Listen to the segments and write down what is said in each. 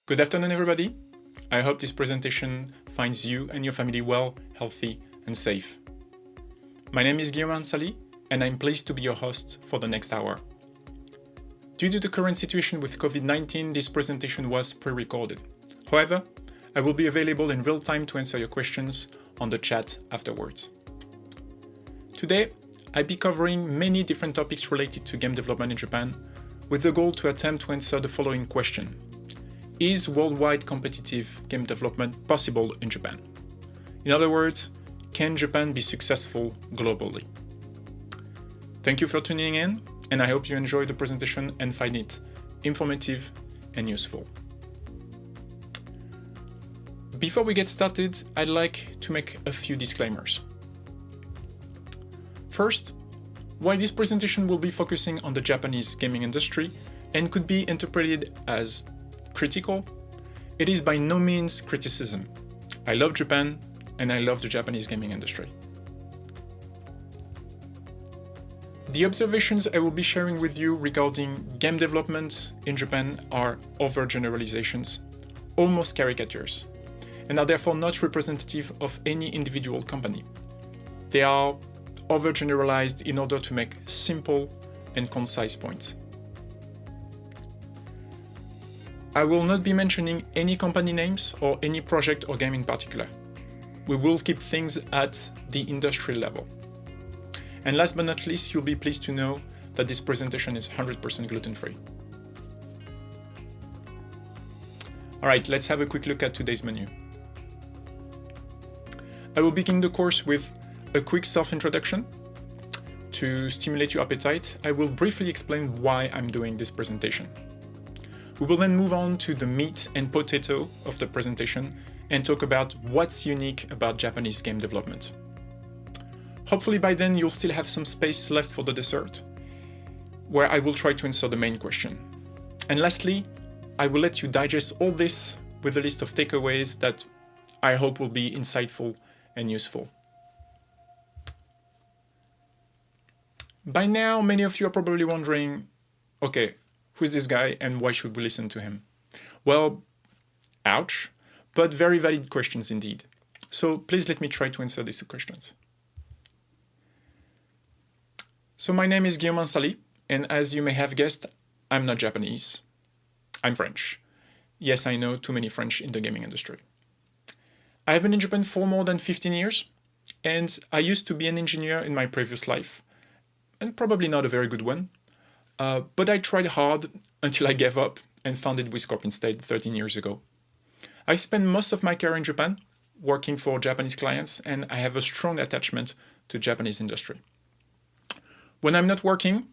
Good afternoon, everybody. I hope this presentation finds you and your family well, healthy, and safe. My name is Guillaume Ansali, and I'm pleased to be your host for the next hour. Due to the current situation with COVID-19, this presentation was pre-recorded. However, I will be available in real time to answer your questions on the chat afterwards. Today, I'll be covering many different topics related to game development in Japan, with the goal to attempt to answer the following question. Is worldwide competitive game development possible in Japan? In other words, can Japan be successful globally? Thank you for tuning in, and I hope you enjoy the presentation and find it informative and useful. Before we get started, I'd like to make a few disclaimers. First, while this presentation will be focusing on the Japanese gaming industry and could be interpreted as critical, it is by no means criticism. I love Japan and I love the Japanese gaming industry. The observations I will be sharing with you regarding game development in Japan are overgeneralizations, almost caricatures, and are therefore not representative of any individual company. They are overgeneralized in order to make simple and concise points. I will not be mentioning any company names or any project or game in particular. We will keep things at the industry level. And last but not least, you'll be pleased to know that this presentation is 100% gluten-free. All right, let's have a quick look at today's menu. I will begin the course with a quick self-introduction. To stimulate your appetite, I will briefly explain why I'm doing this presentation. We will then move on to the meat and potato of the presentation and talk about what's unique about Japanese game development. Hopefully by then you'll still have some space left for the dessert, where I will try to answer the main question. And lastly, I will let you digest all this with a list of takeaways that I hope will be insightful and useful. By now, many of you are probably wondering, okay, who's this guy and why should we listen to him? Well, ouch, but very valid questions indeed. So please let me try to answer these two questions. So my name is Guillaume Ansali, and as you may have guessed, I'm not Japanese. I'm French. Yes, I know, too many French in the gaming industry. I've been in Japan for more than 15 years, and I used to be an engineer in my previous life, and probably not a very good one. But I tried hard until I gave up and founded WIScorp instead 13 years ago. I spent most of my career in Japan, working for Japanese clients, and I have a strong attachment to Japanese industry. When I'm not working,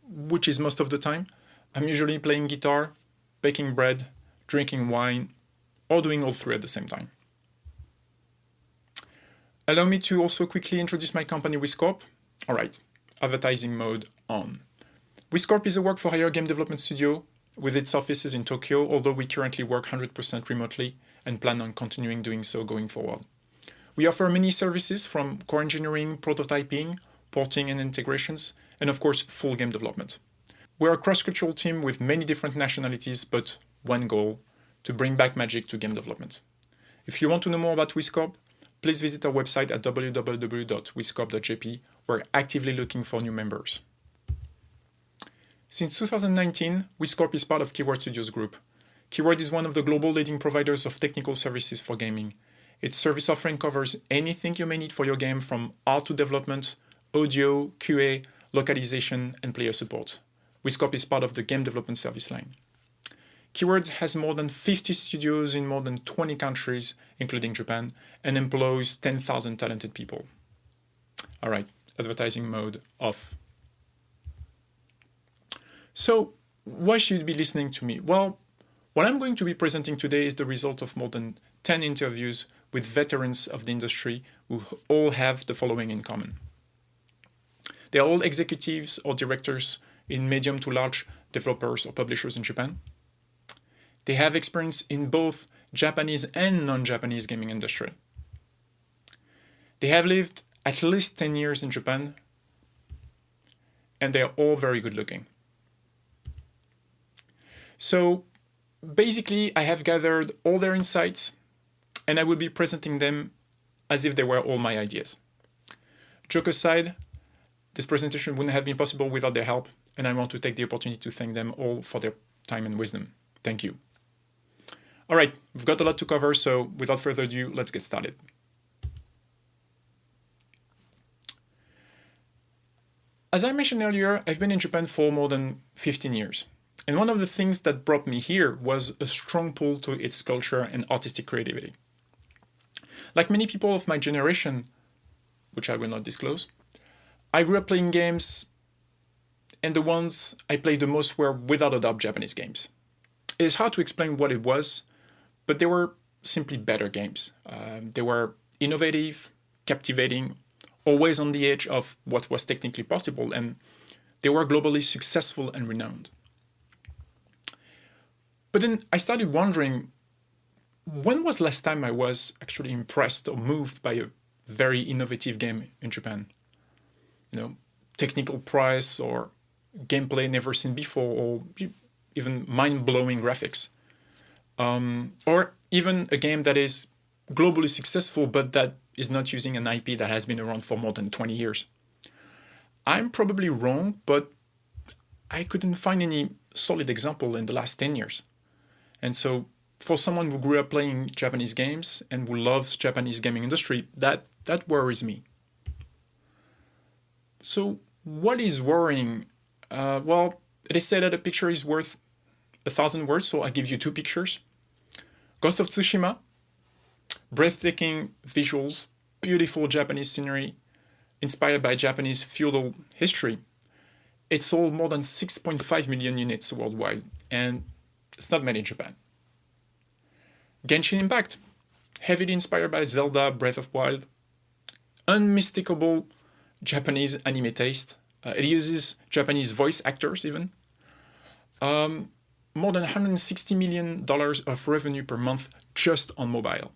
which is most of the time, I'm usually playing guitar, baking bread, drinking wine, or doing all three at the same time. Allow me to also quickly introduce my company WIScorp. All right, advertising mode on. WIScorp is a work-for-hire game development studio with its offices in Tokyo, although we currently work 100% remotely and plan on continuing doing so going forward. We offer many services from core engineering, prototyping, porting and integrations, and of course, full game development. We're a cross-cultural team with many different nationalities, but one goal, to bring back magic to game development. If you want to know more about WIScorp, please visit our website at www.wiscorp.jp. We're actively looking for new members. Since 2019, WIScorp is part of Keyword Studios Group. Keyword is one of the global leading providers of technical services for gaming. Its service offering covers anything you may need for your game, from art to development, audio, QA, localization, and player support. WIScorp is part of the game development service line. Keyword has more than 50 studios in more than 20 countries, including Japan, and employs 10,000 talented people. All right, advertising mode off. So, why should you be listening to me? Well, what I'm going to be presenting today is the result of more than 10 interviews with veterans of the industry who all have the following in common. They are all executives or directors in medium to large developers or publishers in Japan. They have experience in both Japanese and non-Japanese gaming industry. They have lived at least 10 years in Japan, and they are all very good looking. So basically, I have gathered all their insights and I will be presenting them as if they were all my ideas. Joke aside, this presentation wouldn't have been possible without their help, and I want to take the opportunity to thank them all for their time and wisdom. Thank you. All right, we've got a lot to cover, so without further ado, let's get started. As I mentioned earlier, I've been in Japan for more than 15 years. And one of the things that brought me here was a strong pull to its culture and artistic creativity. Like many people of my generation, which I will not disclose, I grew up playing games, and the ones I played the most were without a doubt Japanese games. It is hard to explain what it was, but they were simply better games. They were innovative, captivating, always on the edge of what was technically possible, and they were globally successful and renowned. But then I started wondering, when was the last time I was actually impressed or moved by a very innovative game in Japan? Technical prowess or gameplay never seen before, or even mind-blowing graphics. Or even a game that is globally successful, but that is not using an IP that has been around for more than 20 years. I'm probably wrong, but I couldn't find any solid example in the last 10 years. And so for someone who grew up playing Japanese games and who loves Japanese gaming industry, that worries me. So what is worrying? Well, it is said that a picture is worth 1,000 words, so I give you two pictures. Ghost of Tsushima, breathtaking visuals, beautiful Japanese scenery, inspired by Japanese feudal history. It sold more than 6.5 million units worldwide, and it's not made in Japan. Genshin Impact, heavily inspired by Zelda Breath of Wild, unmistakable Japanese anime taste. It uses Japanese voice actors even. More than $160 million of revenue per month just on mobile.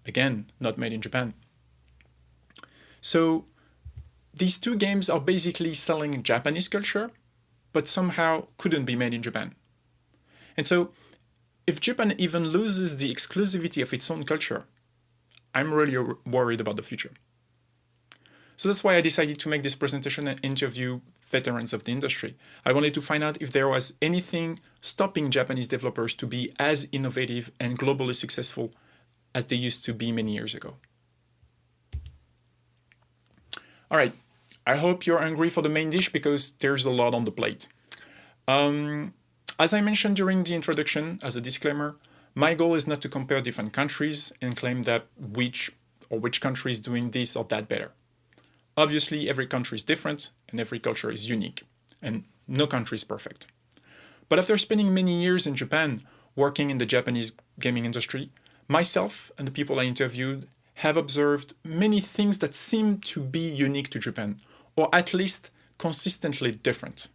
Again, not made in Japan. So these two games are basically selling Japanese culture, but somehow couldn't be made in Japan. And so if Japan even loses the exclusivity of its own culture, I'm really worried about the future. So that's why I decided to make this presentation and interview veterans of the industry. I wanted to find out if there was anything stopping Japanese developers to be as innovative and globally successful as they used to be many years ago. All right, I hope you're hungry for the main dish because there's a lot on the plate. As I mentioned during the introduction, as a disclaimer, my goal is not to compare different countries and claim that which country is doing this or that better. Obviously, every country is different and every culture is unique, and no country is perfect. But after spending many years in Japan working in the Japanese gaming industry, myself and the people I interviewed have observed many things that seem to be unique to Japan, or at least consistently different.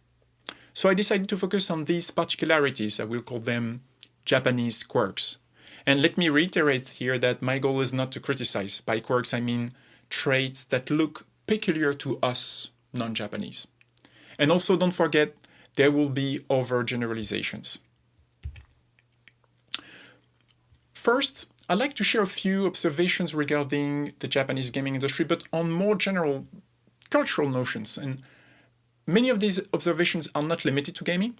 So I decided to focus on these particularities. I will call them Japanese quirks. And let me reiterate here that my goal is not to criticize. By quirks, I mean traits that look peculiar to us non-Japanese. And also don't forget, there will be overgeneralizations. First, I'd like to share a few observations regarding the Japanese gaming industry, but on more general cultural notions. And many of these observations are not limited to gaming,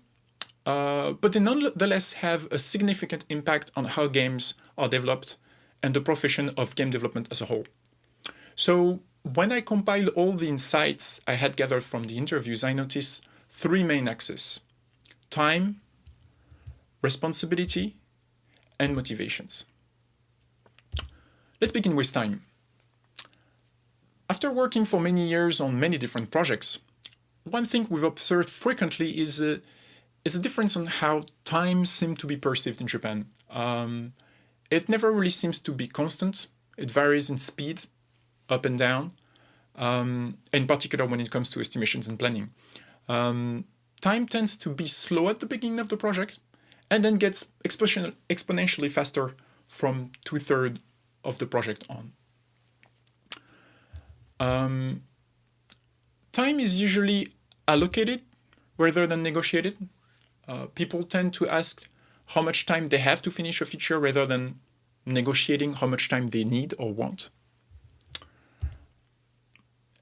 but they nonetheless have a significant impact on how games are developed and the profession of game development as a whole. So when I compiled all the insights I had gathered from the interviews, I noticed three main axes: time, responsibility, and motivations. Let's begin with time. After working for many years on many different projects, one thing we've observed frequently is a difference on how time seems to be perceived in Japan. It never really seems to be constant. It varies in speed, up and down, in particular when it comes to estimations and planning. Time tends to be slow at the beginning of the project and then gets exponentially faster from 2/3 of the project on. Time is usually allocated rather than negotiated. People tend to ask how much time they have to finish a feature rather than negotiating how much time they need or want.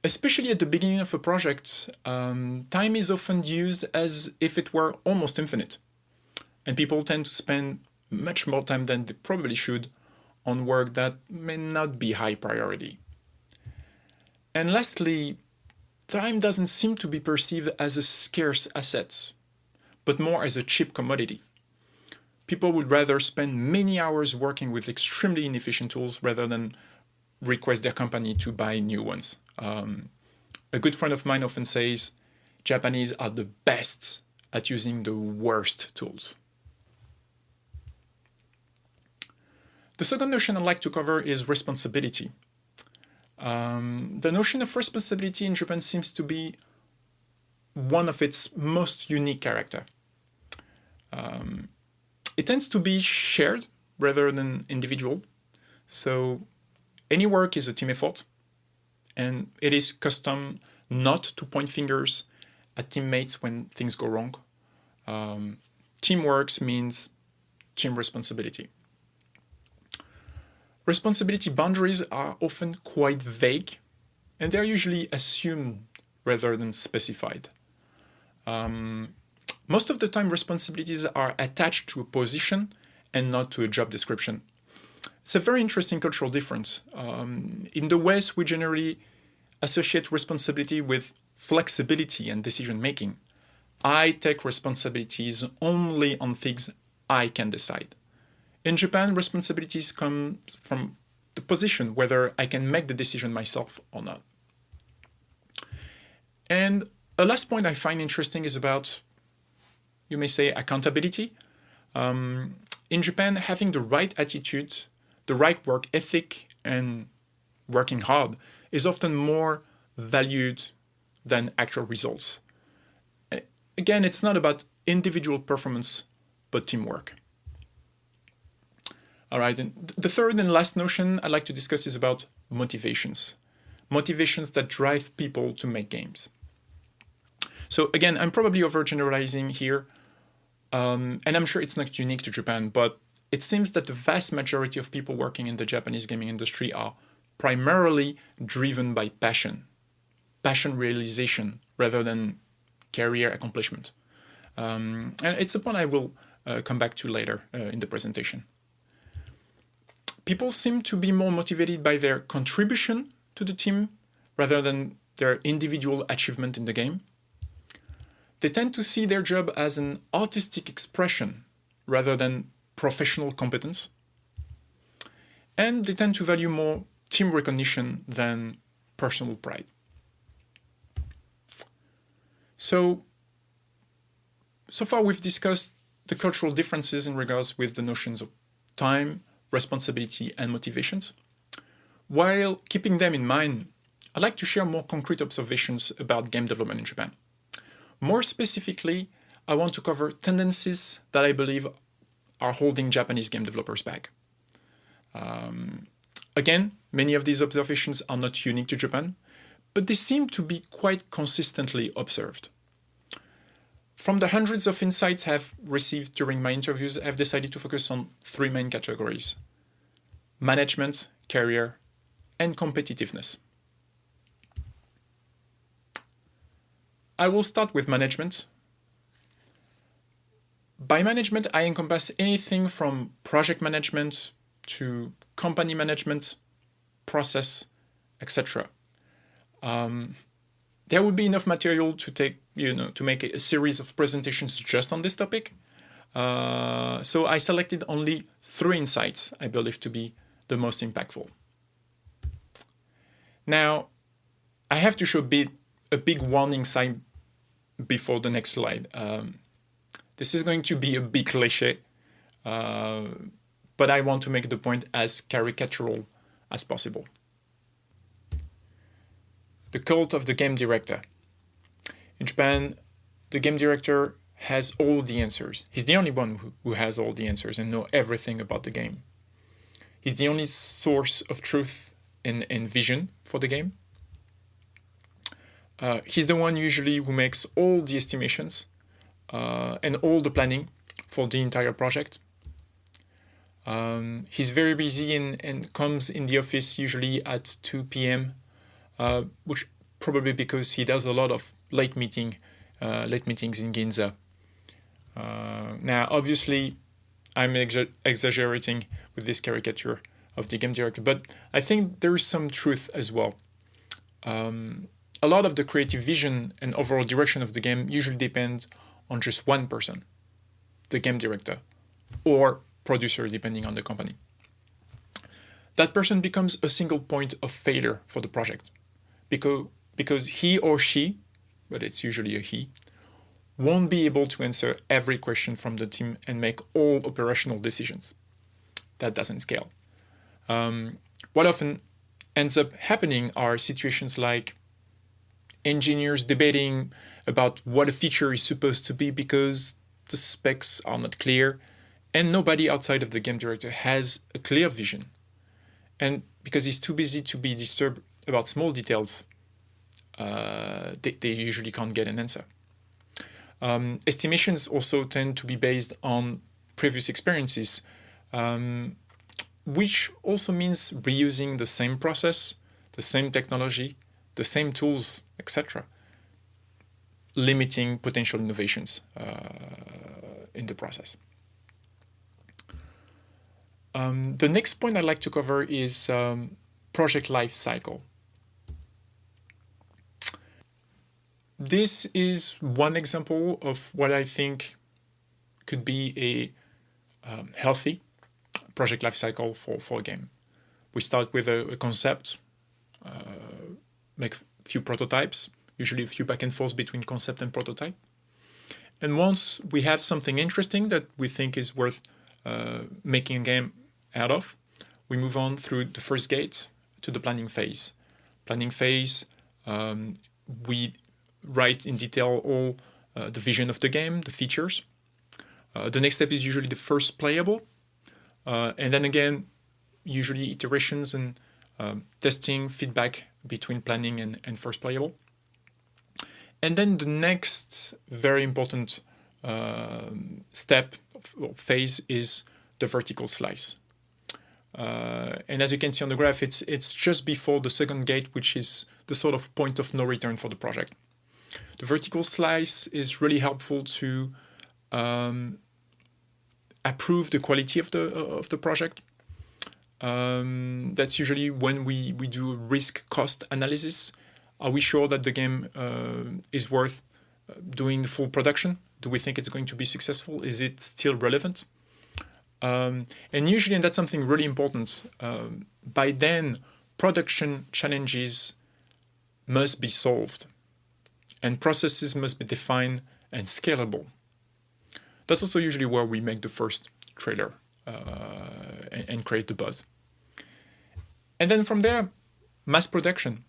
Especially at the beginning of a project, time is often used as if it were almost infinite. And people tend to spend much more time than they probably should on work that may not be high priority. And lastly, time doesn't seem to be perceived as a scarce asset, but more as a cheap commodity. People would rather spend many hours working with extremely inefficient tools rather than request their company to buy new ones. A good friend of mine often says, Japanese are the best at using the worst tools. The second notion I'd like to cover is responsibility. The notion of responsibility in Japan seems to be one of its most unique character. It tends to be shared rather than individual. So any work is a team effort, and it is custom not to point fingers at teammates when things go wrong. Teamwork means team responsibility. Responsibility boundaries are often quite vague, and they're usually assumed rather than specified. Most of the time, responsibilities are attached to a position and not to a job description. It's a very interesting cultural difference. In the West, we generally associate responsibility with flexibility and decision-making. I take responsibilities only on things I can decide. In Japan, responsibilities come from the position, whether I can make the decision myself or not. And a last point I find interesting is about, you may say, accountability. In Japan, having the right attitude, the right work ethic, and working hard is often more valued than actual results. Again, it's not about individual performance, but teamwork. All right, and the third and last notion I'd like to discuss is about motivations. Motivations that drive people to make games. So again, I'm probably overgeneralizing here, and I'm sure it's not unique to Japan, but it seems that the vast majority of people working in the Japanese gaming industry are primarily driven by passion realization, rather than career accomplishment. And it's a point I will come back to later in the presentation. People seem to be more motivated by their contribution to the team rather than their individual achievement in the game. They tend to see their job as an artistic expression rather than professional competence. And they tend to value more team recognition than personal pride. So far we've discussed the cultural differences in regards with the notions of time, responsibility, and motivations. While keeping them in mind, I'd like to share more concrete observations about game development in Japan. More specifically, I want to cover tendencies that I believe are holding Japanese game developers back. Again, many of these observations are not unique to Japan, but they seem to be quite consistently observed. From the hundreds of insights I've received during my interviews, I've decided to focus on three main categories: management, career, and competitiveness. I will start with management. By management, I encompass anything from project management to company management, process, etc. There would be enough material to make a series of presentations just on this topic. So I selected only 3 insights I believe to be the most impactful. Now, I have to show a big warning sign before the next slide. This is going to be a big cliché, but I want to make the point as caricatural as possible. The cult of the game director. In Japan, the game director has all the answers. He's the only one who has all the answers and know everything about the game. He's the only source of truth and vision for the game. He's the one usually who makes all the estimations and all the planning for the entire project. He's very busy and comes in the office usually at 2 p.m., which probably because he does a lot of late meetings in Ginza. Now, obviously, I'm exaggerating with this caricature of the game director, but I think there is some truth as well. A lot of the creative vision and overall direction of the game usually depend on just one person, the game director, or producer, depending on the company. That person becomes a single point of failure for the project because he or she, but it's usually a he, won't be able to answer every question from the team and make all operational decisions. That doesn't scale. What often ends up happening are situations like engineers debating about what a feature is supposed to be because the specs are not clear and nobody outside of the game director has a clear vision. And because he's too busy to be disturbed about small details, they usually can't get an answer. Estimations also tend to be based on previous experiences, which also means reusing the same process, the same technology, the same tools, etc., limiting potential innovations in the process. The next point I'd like to cover is project life cycle. This is one example of what I think could be a healthy project life cycle for a game. We start with a concept, make a few prototypes, usually a few back and forth between concept and prototype. And once we have something interesting that we think is worth making a game out of, we move on through the first gate to the planning phase. Planning phase, we write in detail all the vision of the game, the features. The next step is usually the first playable. And then again, usually iterations and testing, feedback between planning and first playable. And then the next very important step or phase is the vertical slice. And as you can see on the graph, it's just before the second gate, which is the sort of point of no return for the project. The vertical slice is really helpful to approve the quality of the project. That's usually when we do risk-cost analysis. Are we sure that the game is worth doing full production? Do we think it's going to be successful? Is it still relevant? And usually, and that's something really important, by then, production challenges must be solved and processes must be defined and scalable. That's also usually where we make the first trailer and create the buzz. And then from there, mass production.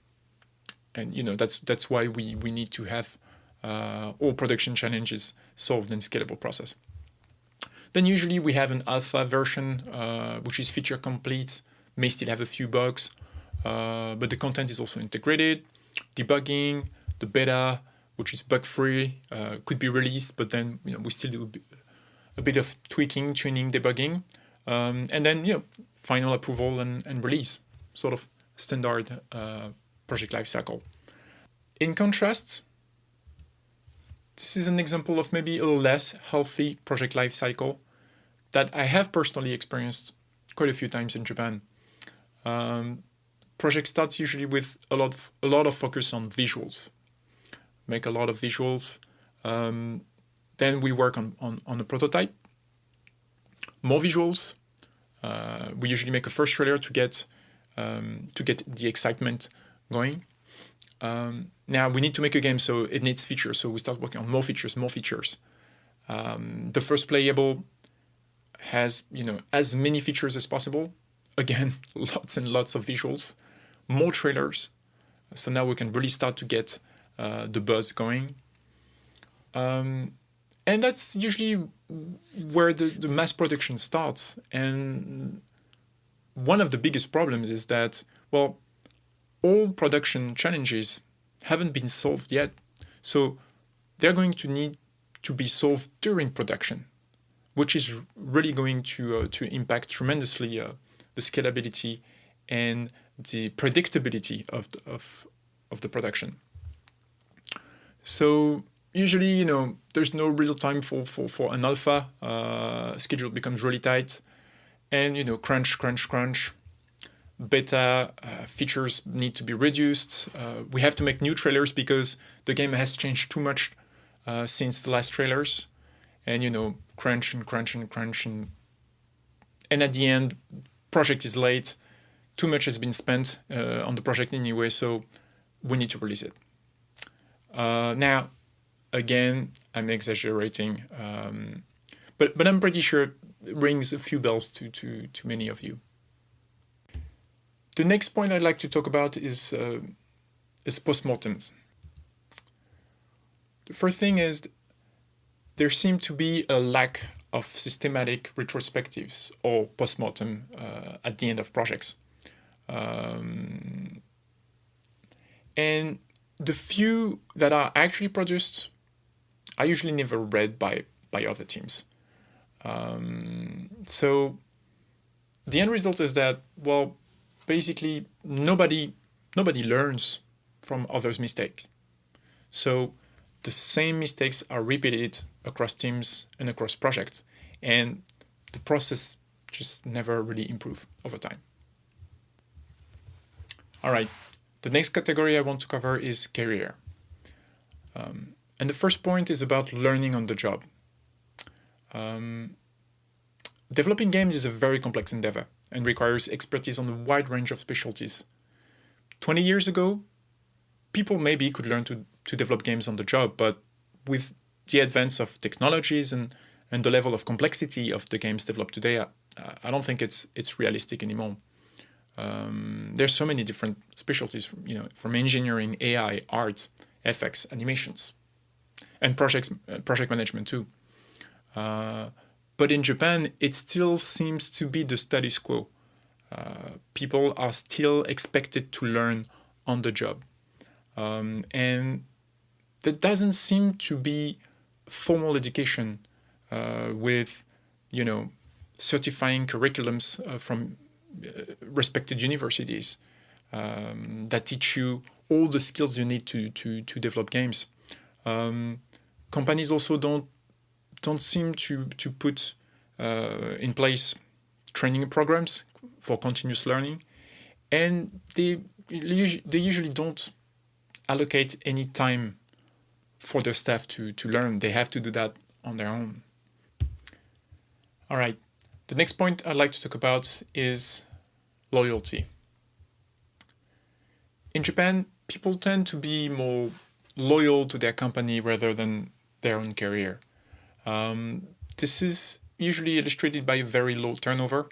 And that's why we need to have all production challenges solved in scalable process. Then usually we have an alpha version, which is feature complete, may still have a few bugs, but the content is also integrated. Debugging, the beta, which is bug-free, could be released, but then we still do a bit of tweaking, tuning, debugging, and then final approval and release, sort of standard project lifecycle. In contrast, this is an example of maybe a less healthy project lifecycle that I have personally experienced quite a few times in Japan. Project starts usually with a lot of focus on visuals. Make a lot of visuals. Then we work on a prototype. More visuals. We usually make a first trailer to get the excitement going. Now we need to make a game, so it needs features. So we start working on more features. The first playable has as many features as possible. Again, lots and lots of visuals, more trailers. So now we can really start to get the buzz going. And that's usually where the mass production starts. And one of the biggest problems is that, all production challenges haven't been solved yet. So they're going to need to be solved during production. which is really going to impact tremendously the scalability and the predictability of the production. So usually, there's no real time for an alpha. Schedule becomes really tight, and crunch. Beta features need to be reduced. We have to make new trailers because the game has changed too much since the last trailers, and crunch, and at the end, project is late. Too much has been spent on the project anyway, so we need to release it. Now, again, I'm exaggerating, but I'm pretty sure it rings a few bells to many of you. The next point I'd like to talk about is postmortems. The first thing is there seems to be a lack of systematic retrospectives or postmortem at the end of projects. And the few that are actually produced are usually never read by other teams. So the end result is that, well, basically nobody learns from others' mistakes. So the same mistakes are repeated across teams and across projects, and the process just never really improves over time. All right, the next category I want to cover is career. And the first point is about learning on the job. Developing games is a very complex endeavor and requires expertise on a wide range of specialties. 20 years ago, people maybe could learn to develop games on the job, but with the advance of technologies and the level of complexity of the games developed today, I don't think it's realistic anymore. There's so many different specialties, from engineering, AI, art, FX, animations, and project management too. But in Japan, it still seems to be the status quo. People are still expected to learn on the job. And there doesn't seem to be formal education with, certifying curriculums from respected universities that teach you all the skills you need to develop games. Companies also don't seem to put in place training programs for continuous learning, and they usually don't allocate any time for their staff to learn. They have to do that on their own. All right, the next point I'd like to talk about is loyalty. In Japan, people tend to be more loyal to their company rather than their own career. This is usually illustrated by a very low turnover.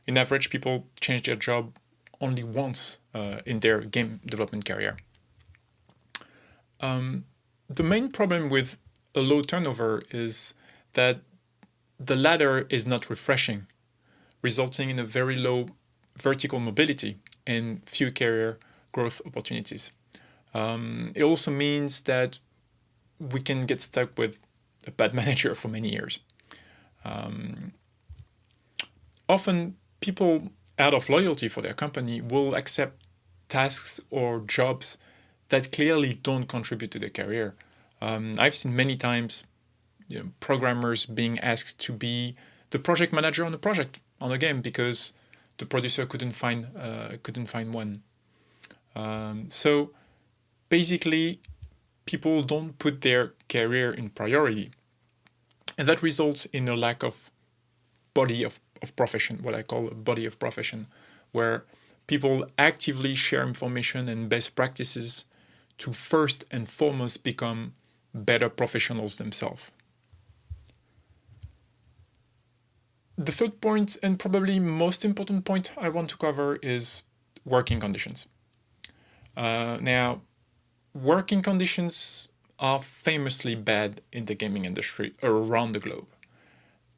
In average, people change their job only once in their game development career. The main problem with a low turnover is that the ladder is not refreshing, resulting in a very low vertical mobility and few career growth opportunities. It also means that we can get stuck with a bad manager for many years. Often, people out of loyalty for their company will accept tasks or jobs that clearly don't contribute to their career. I've seen many times programmers being asked to be the project manager on a game because the producer couldn't find one. So basically, people don't put their career in priority, and that results in a lack of body of profession, what I call a body of profession, where people actively share information and best practices to first and foremost become better professionals themselves. The third point, and probably most important point I want to cover, is working conditions. Now, working conditions are famously bad in the gaming industry around the globe,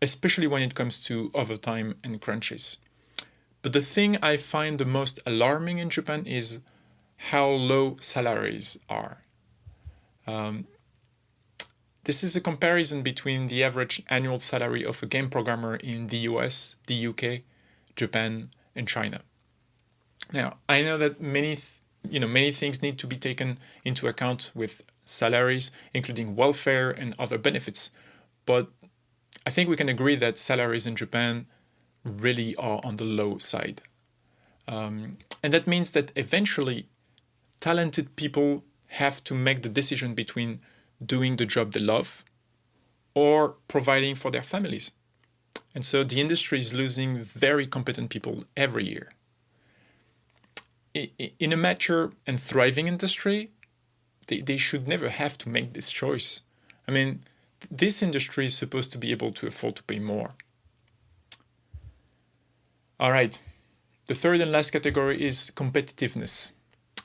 especially when it comes to overtime and crunches. But the thing I find the most alarming in Japan is how low salaries are. This is a comparison between the average annual salary of a game programmer in the US, the UK, Japan, and China. Now, I know that many things need to be taken into account with salaries, including welfare and other benefits, but I think we can agree that salaries in Japan really are on the low side. And that means that eventually talented people have to make the decision between doing the job they love or providing for their families. And so the industry is losing very competent people every year. In a mature and thriving industry, they should never have to make this choice. I mean, this industry is supposed to be able to afford to pay more. All right, the third and last category is competitiveness.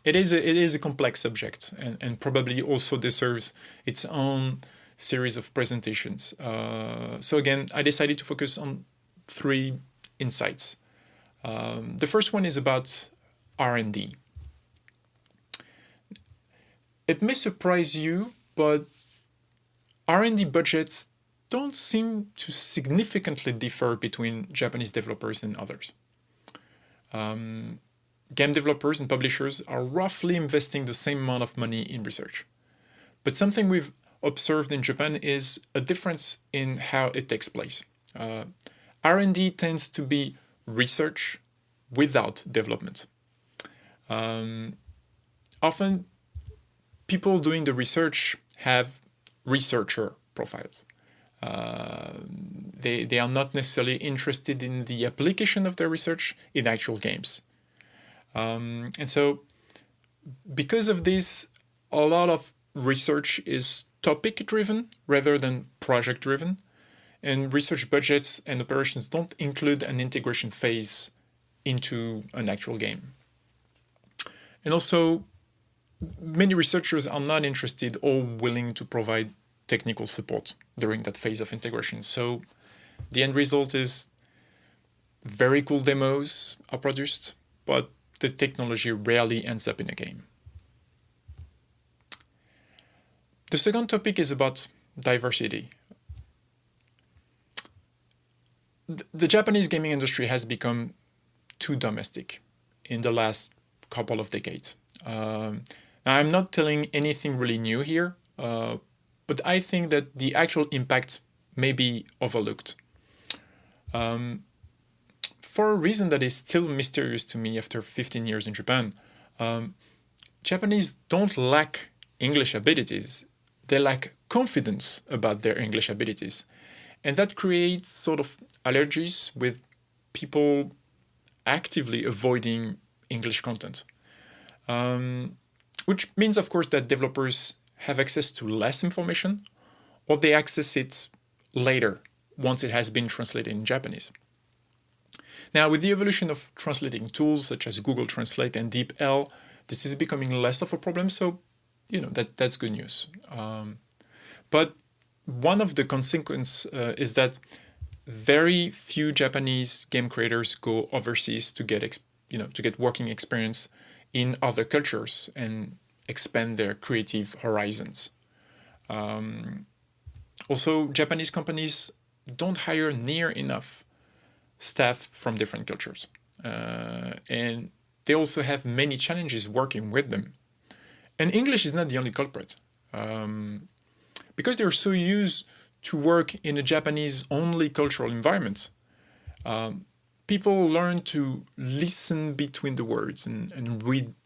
It is a complex subject and probably also deserves its own series of presentations. So again, I decided to focus on 3 insights. The first one is about R&D. It may surprise you, but R&D budgets don't seem to significantly differ between Japanese developers and others. Game developers and publishers are roughly investing the same amount of money in research. But something we've observed in Japan is a difference in how it takes place. R&D tends to be research without development. Often, people doing the research have researcher profiles. They are not necessarily interested in the application of their research in actual games. And so, because of this, a lot of research is topic-driven rather than project-driven, and research budgets and operations don't include an integration phase into an actual game. And also, many researchers are not interested or willing to provide technical support during that phase of integration. So the end result is very cool demos are produced, but the technology rarely ends up in a game. The second topic is about diversity. The Japanese gaming industry has become too domestic in the last couple of decades. Now, I'm not telling anything really new here, but I think that the actual impact may be overlooked. For a reason that is still mysterious to me after 15 years in Japan, Japanese don't lack English abilities. They lack confidence about their English abilities. And that creates sort of allergies with people actively avoiding English content. Which means, of course, that developers have access to less information, or they access it later once it has been translated in Japanese. Now, with the evolution of translating tools such as Google Translate and DeepL, this is becoming less of a problem, so that's good news. But one of the consequences is that very few Japanese game creators go overseas to get working experience in other cultures and expand their creative horizons. Also, Japanese companies don't hire near enough staff from different cultures. And they also have many challenges working with them. And English is not the only culprit. Because they're so used to work in a Japanese-only cultural environment, people learn to listen between the words and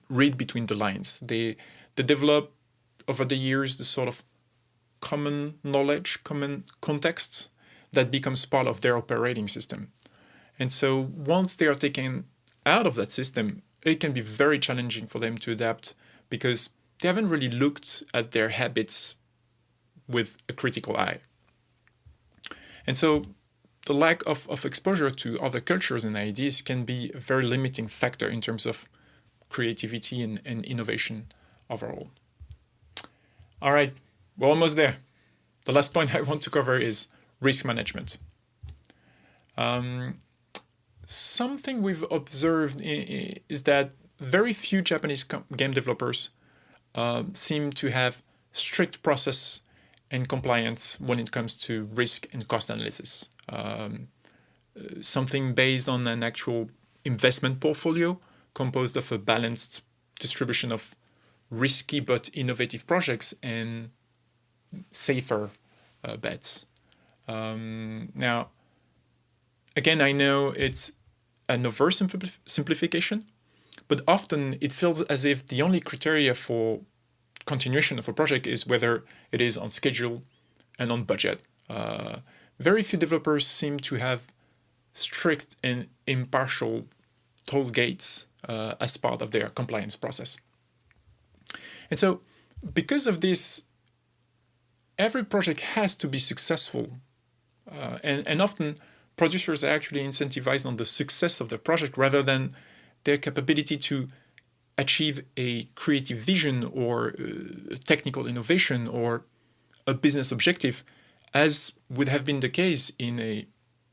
read between the lines. They develop over the years the sort of common knowledge, common context that becomes part of their operating system. And so once they are taken out of that system, it can be very challenging for them to adapt because they haven't really looked at their habits with a critical eye. And so the lack of exposure to other cultures and ideas can be a very limiting factor in terms of creativity and innovation overall. All right, we're almost there. The last point I want to cover is risk management. Something we've observed is that very few Japanese game developers seem to have strict process and compliant when it comes to risk and cost analysis. Something based on an actual investment portfolio composed of a balanced distribution of risky but innovative projects and safer bets. Now, again, I know it's an oversimplification, but often it feels as if the only criteria for continuation of a project is whether it is on schedule and on budget. Very few developers seem to have strict and impartial toll gates as part of their compliance process. And so, because of this, every project has to be successful. And often, producers are actually incentivized on the success of the project rather than their capability to achieve a creative vision or technical innovation or a business objective, as would have been the case in a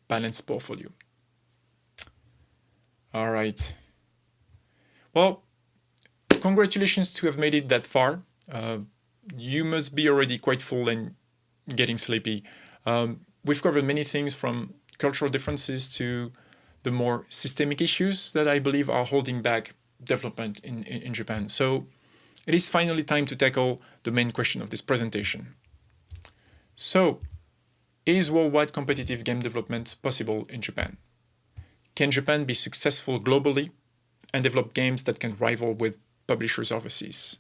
balanced portfolio. All right. Well, congratulations to have made it that far. You must be already quite full and getting sleepy. We've covered many things from cultural differences to the more systemic issues that I believe are holding back development in Japan. So it is finally time to tackle the main question of this presentation. So, is worldwide competitive game development possible in Japan? Can Japan be successful globally and develop games that can rival with publishers overseas?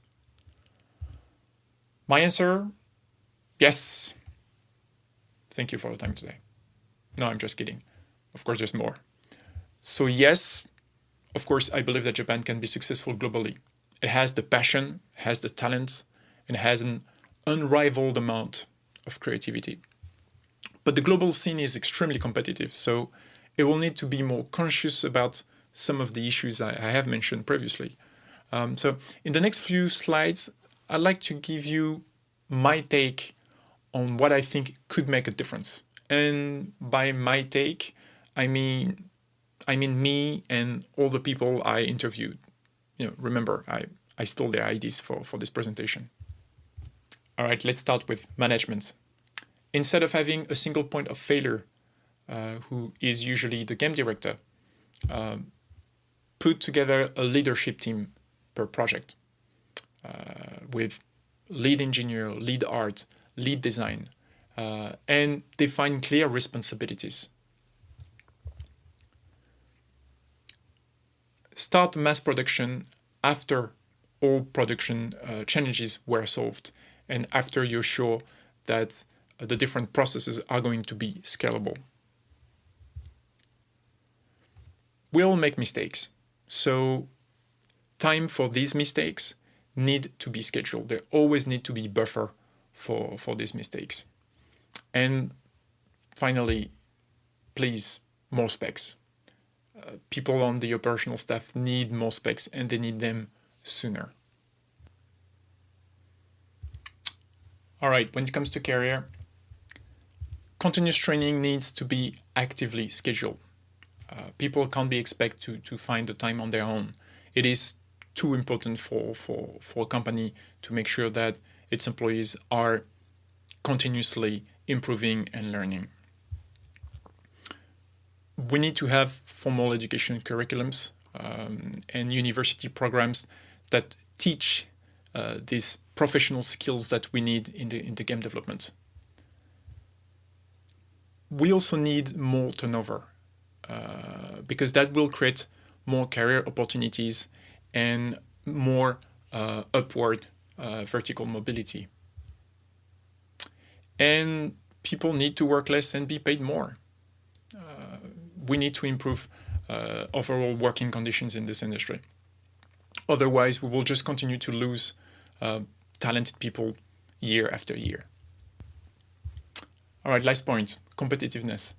My answer, yes. Thank you for your time today. No, I'm just kidding. Of course, there's more. So yes, of course, I believe that Japan can be successful globally. It has the passion, has the talent, and has an unrivaled amount of creativity. But the global scene is extremely competitive, so it will need to be more conscious about some of the issues I have mentioned previously. So in the next few slides, I'd like to give you my take on what I think could make a difference. And by my take, I mean me and all the people I interviewed. Remember, I stole their ideas for this presentation. All right, let's start with management. Instead of having a single point of failure, who is usually the game director, put together a leadership team per project with lead engineer, lead art, lead design, and define clear responsibilities. Start mass production after all production challenges were solved and after you're sure that the different processes are going to be scalable. We all make mistakes, so time for these mistakes need to be scheduled. There always need to be buffer for these mistakes. And finally, please, more specs. People on the operational staff need more specs and they need them sooner. All right, when it comes to career, continuous training needs to be actively scheduled. People can't be expected to find the time on their own. It is too important for a company to make sure that its employees are continuously improving and learning. We need to have formal education curriculums and university programs that teach these professional skills that we need in the game development. We also need more turnover because that will create more career opportunities and more upward vertical mobility. And people need to work less and be paid more. We need to improve overall working conditions in this industry. Otherwise, we will just continue to lose talented people year after year. All right, last point, competitiveness.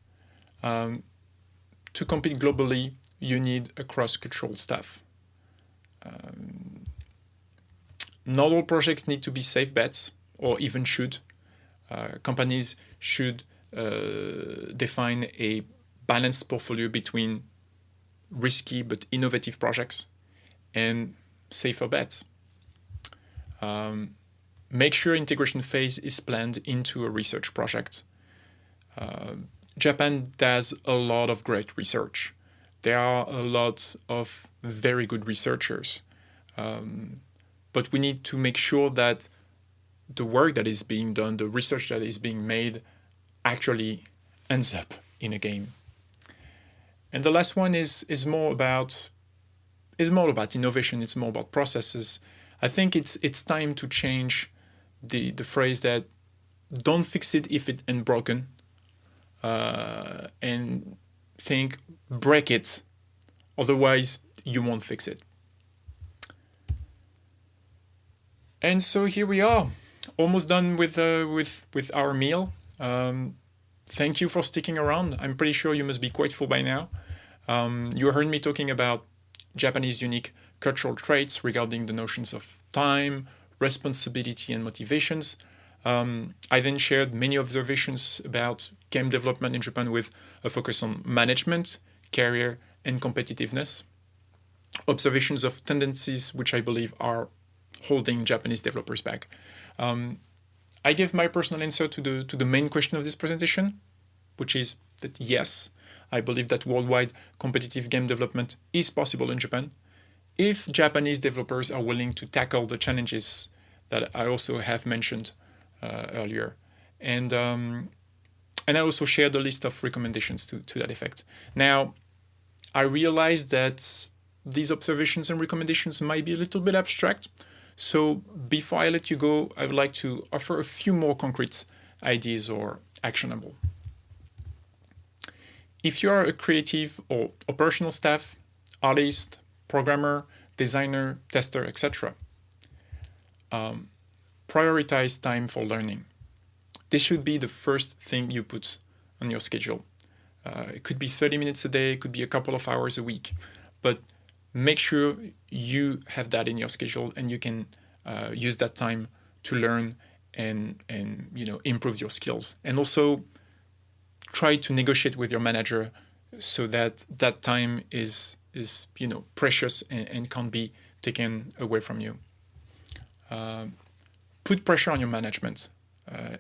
To compete globally, you need a cross-cultural staff. Not all projects need to be safe bets, or even should. Companies should define a balanced portfolio between risky but innovative projects and safer bets. make sure integration phase is planned into a research project. Japan does a lot of great research. There are a lot of very good researchers. But we need to make sure that the work that is being done, the research that is being made, actually ends up in a game. And the last one is more about innovation. It's more about processes. I think it's time to change the phrase that don't fix it if it ain't broken, and think break it, otherwise you won't fix it. And so here we are, almost done with our meal. Thank you for sticking around. I'm pretty sure you must be quite full by now. You heard me talking about Japanese unique cultural traits regarding the notions of time, responsibility, and motivations. I then shared many observations about game development in Japan with a focus on management, career, and competitiveness. Observations of tendencies which I believe are holding Japanese developers back. I gave my personal answer to the main question of this presentation, which is that yes, I believe that worldwide competitive game development is possible in Japan if Japanese developers are willing to tackle the challenges that I also have mentioned earlier. And I also shared a list of recommendations to that effect. Now, I realize that these observations and recommendations might be a little bit abstract. So before I let you go, I would like to offer a few more concrete ideas or actionable. If you are a creative or operational staff, artist, programmer, designer, tester, etc., prioritize time for learning. This should be the first thing you put on your schedule. It could be 30 minutes a day, it could be a couple of hours a week, but make sure you have that in your schedule and you can use that time to learn and improve your skills. And also try to negotiate with your manager so that that time is precious and can't be taken away from you. Put pressure on your management.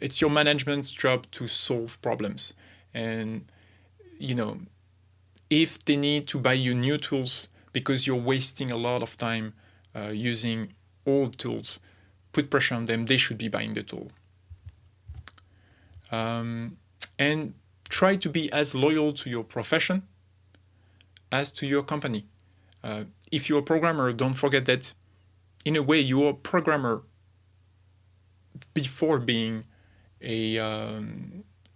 It's your management's job to solve problems. And, if they need to buy you new tools because you're wasting a lot of time using old tools, put pressure on them. They should be buying the tool. And try to be as loyal to your profession as to your company. If you're a programmer, don't forget that in a way you're a programmer before being a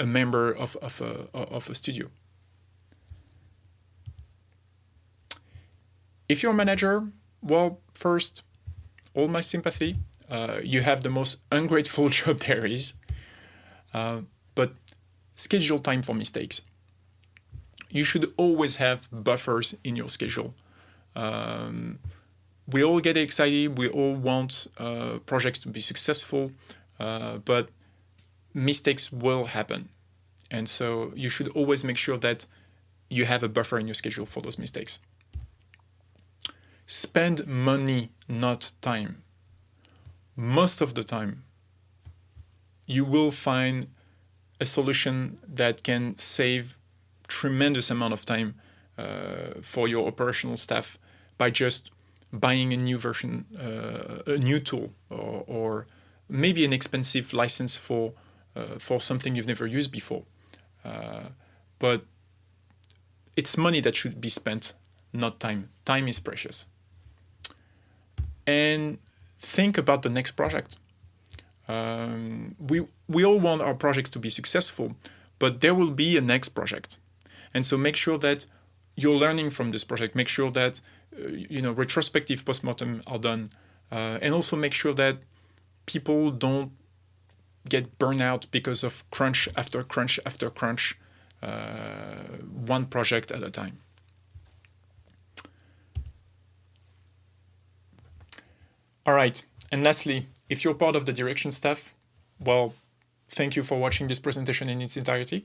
member of a studio. If you're a manager, well, first, all my sympathy. You have the most ungrateful job there is. But schedule time for mistakes. You should always have buffers in your schedule. We all get excited. We all want projects to be successful, but mistakes will happen. And so you should always make sure that you have a buffer in your schedule for those mistakes. Spend money, not time. Most of the time, you will find a solution that can save tremendous amount of time for your operational staff by just buying a new version, a new tool, or maybe an expensive license for something you've never used before. But it's money that should be spent, not time. Time is precious. And think about the next project. We all want our projects to be successful, but there will be a next project. And so make sure that you're learning from this project. Make sure that retrospective postmortem are done. And also make sure that people don't get burned out because of crunch after crunch after crunch, one project at a time. All right. And lastly, if you're part of the direction staff, well, thank you for watching this presentation in its entirety.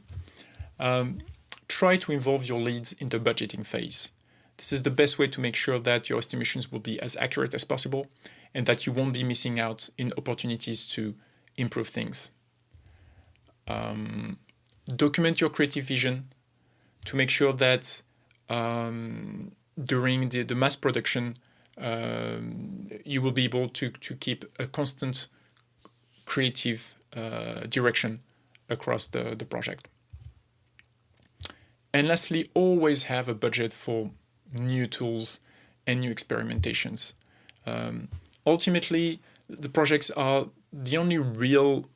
Try to involve your leads in the budgeting phase. This is the best way to make sure that your estimations will be as accurate as possible and that you won't be missing out in opportunities to improve things. Document your creative vision to make sure that during the mass production, you will be able to keep a constant creative direction across the project. And lastly, always have a budget for new tools and new experimentations. Ultimately, the projects are the only real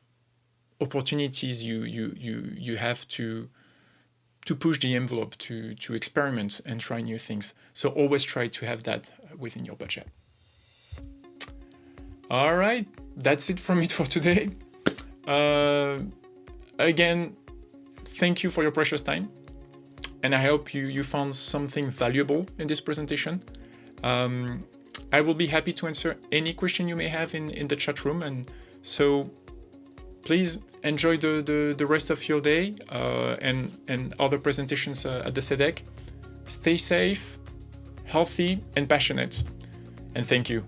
opportunities you have to push the envelope, to experiment and try new things. So always try to have that within your budget. All right, that's it from me for today. Again, thank you for your precious time. And I hope you found something valuable in this presentation. I will be happy to answer any question you may have in the chat room. And so please enjoy the rest of your day and other presentations at the CEDEC. Stay safe, healthy, and passionate. And thank you.